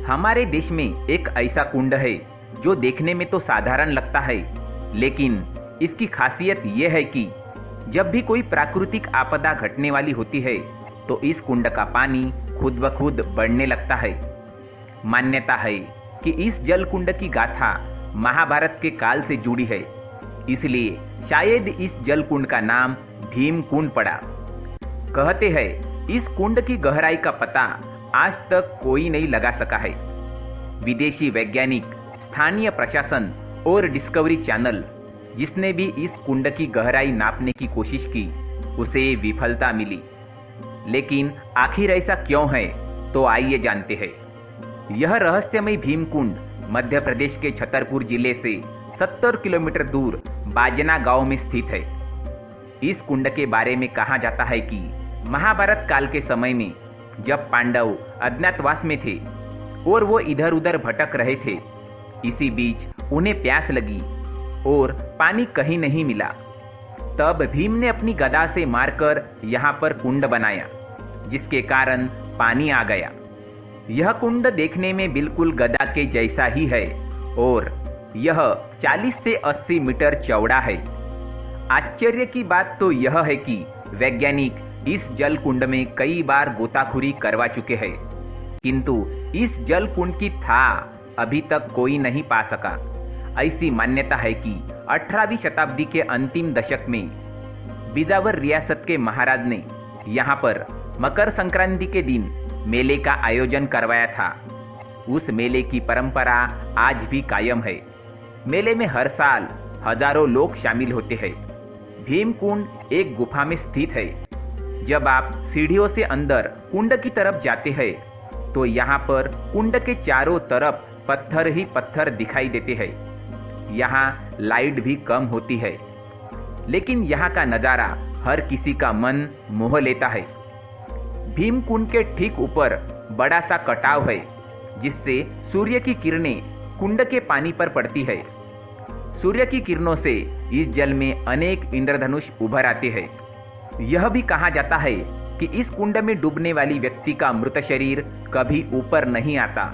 हमारे देश में एक ऐसा कुंड है जो देखने में तो साधारण लगता है, लेकिन इसकी खासियत यह है कि जब भी कोई प्राकृतिक आपदा घटने वाली होती है तो इस कुंड का पानी खुद ब खुद बढ़ने लगता है। मान्यता है कि इस जल कुंड की गाथा महाभारत के काल से जुड़ी है, इसलिए शायद इस जल कुंड का नाम भीम कुंड पड़ा। कहते हैं इस कुंड की गहराई का पता आज तक कोई नहीं लगा सका है। विदेशी वैज्ञानिक, स्थानीय प्रशासन और डिस्कवरी चैनल जिसने भी इस कुंड की गहराई नापने की कोशिश की, उसे विफलता मिली। लेकिन आखिर ऐसा क्यों है, तो आइए जानते हैं। यह रहस्यमय भीम कुंड मध्य प्रदेश के छतरपुर जिले से 70 किलोमीटर दूर बाजना गांव में स्थित है। इस कुंड के बारे में कहा जाता है कि महाभारत काल के समय में जब पांडव अज्ञातवास में थे और वो इधर उधर भटक रहे थे, इसी बीच उन्हें प्यास लगी और पानी कहीं नहीं मिला। तब भीम ने अपनी गदा से मारकर यहाँ पर कुंड बनाया, जिसके कारण पानी आ गया। यह कुंड देखने में बिल्कुल गदा के जैसा ही है और यह 40 से 80 मीटर चौड़ा है। आश्चर्य की बात तो यह है कि वैज्ञानिक इस जल कुंड में कई बार गोताखोरी करवा चुके हैं, किंतु इस जल कुंड की था अभी तक कोई नहीं पा सका। ऐसी मान्यता है कि 18वीं शताब्दी के अंतिम दशक में बिजावर रियासत के महाराज ने यहाँ पर मकर संक्रांति के दिन मेले का आयोजन करवाया था। उस मेले की परंपरा आज भी कायम है। मेले में हर साल हजारों लोग शामिल होते हैं। भीम कुंड एक गुफा में स्थित है। जब आप सीढ़ियों से अंदर कुंड की तरफ जाते हैं तो यहाँ पर कुंड के चारों तरफ पत्थर ही पत्थर दिखाई देते हैं। यहाँ लाइट भी कम होती है, लेकिन यहाँ का नज़ारा हर किसी का मन मोह लेता है। भीम कुंड के ठीक ऊपर बड़ा सा कटाव है, जिससे सूर्य की किरणें कुंड के पानी पर पड़ती है। सूर्य की किरणों से इस जल में अनेक इंद्रधनुष उभर आते हैं। यह भी कहा जाता है कि इस कुंड में डूबने वाली व्यक्ति का मृत शरीर कभी ऊपर नहीं आता,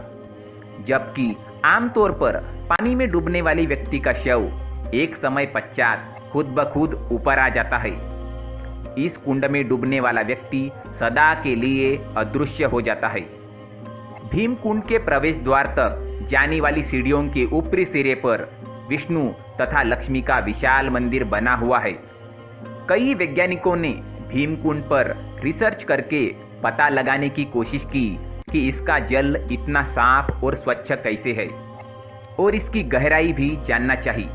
जबकि आमतौर पर पानी में डूबने वाली व्यक्ति का शव एक समय पश्चात खुद ब खुद ऊपर आ जाता है। इस कुंड में डूबने वाला व्यक्ति सदा के लिए अदृश्य हो जाता है। भीम कुंड के प्रवेश द्वार तक जाने वाली सीढ़ियों के ऊपरी सिरे पर विष्णु तथा लक्ष्मी का विशाल मंदिर बना हुआ है। कई वैज्ञानिकों ने भीम कुंड पर रिसर्च करके पता लगाने की कोशिश की कि इसका जल इतना साफ और स्वच्छ कैसे है और इसकी गहराई भी जानना चाहिए,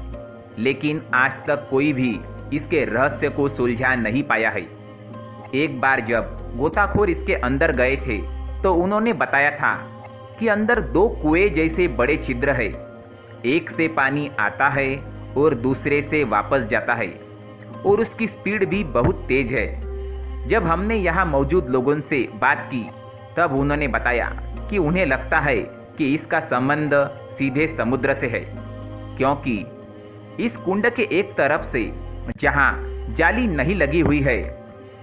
लेकिन आज तक कोई भी इसके रहस्य को सुलझा नहीं पाया है। एक बार जब गोताखोर इसके अंदर गए थे तो उन्होंने बताया था कि अंदर 2 कुएं जैसे बड़े छिद्र है। एक से पानी आता है और दूसरे से वापस जाता है और उसकी स्पीड भी बहुत तेज है। जब हमने यहाँ मौजूद लोगों से बात की तब उन्होंने बताया कि उन्हें लगता है कि इसका संबंध सीधे समुद्र से है, क्योंकि इस कुंड के एक तरफ से जहाँ जाली नहीं लगी हुई है,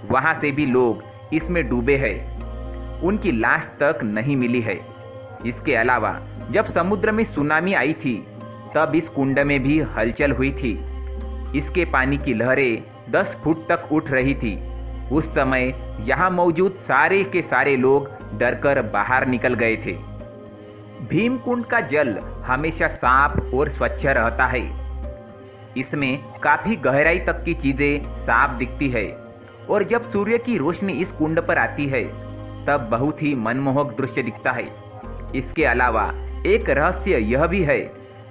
वहाँ से भी लोग इसमें डूबे हैं। उनकी लाश तक नहीं मिली है। इसके अलावा जब समुद्र में सुनामी आई थी तब इस कुंड में भी हलचल हुई थी। इसके पानी की लहरें 10 फुट तक उठ रही थी। उस समय यहाँ मौजूद सारे के सारे लोग डरकर बाहर निकल गए थे। भीम कुंड का जल हमेशा साफ और स्वच्छ रहता है। इसमें काफी गहराई तक की चीजें साफ दिखती है और जब सूर्य की रोशनी इस कुंड पर आती है तब बहुत ही मनमोहक दृश्य दिखता है। इसके अलावा एक रहस्य यह भी है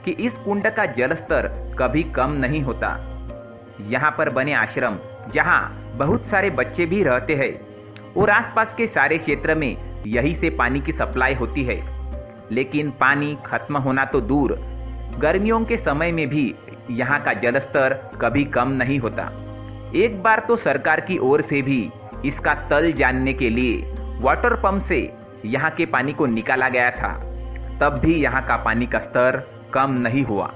कि इस कुंड का जलस्तर कभी कम नहीं होता। यहाँ पर बने आश्रम जहाँ बहुत सारे बच्चे भी रहते हैं और आसपास के सारे क्षेत्र में यही से पानी की सप्लाई होती है, लेकिन पानी खत्म होना तो दूर, गर्मियों के समय में भी यहाँ का जलस्तर कभी कम नहीं होता। एक बार तो सरकार की ओर से भी इसका तल जानने के लिए वाटर पंप से यहाँ के पानी को निकाला गया था, तब भी यहाँ का पानी का स्तर कम नहीं हुआ।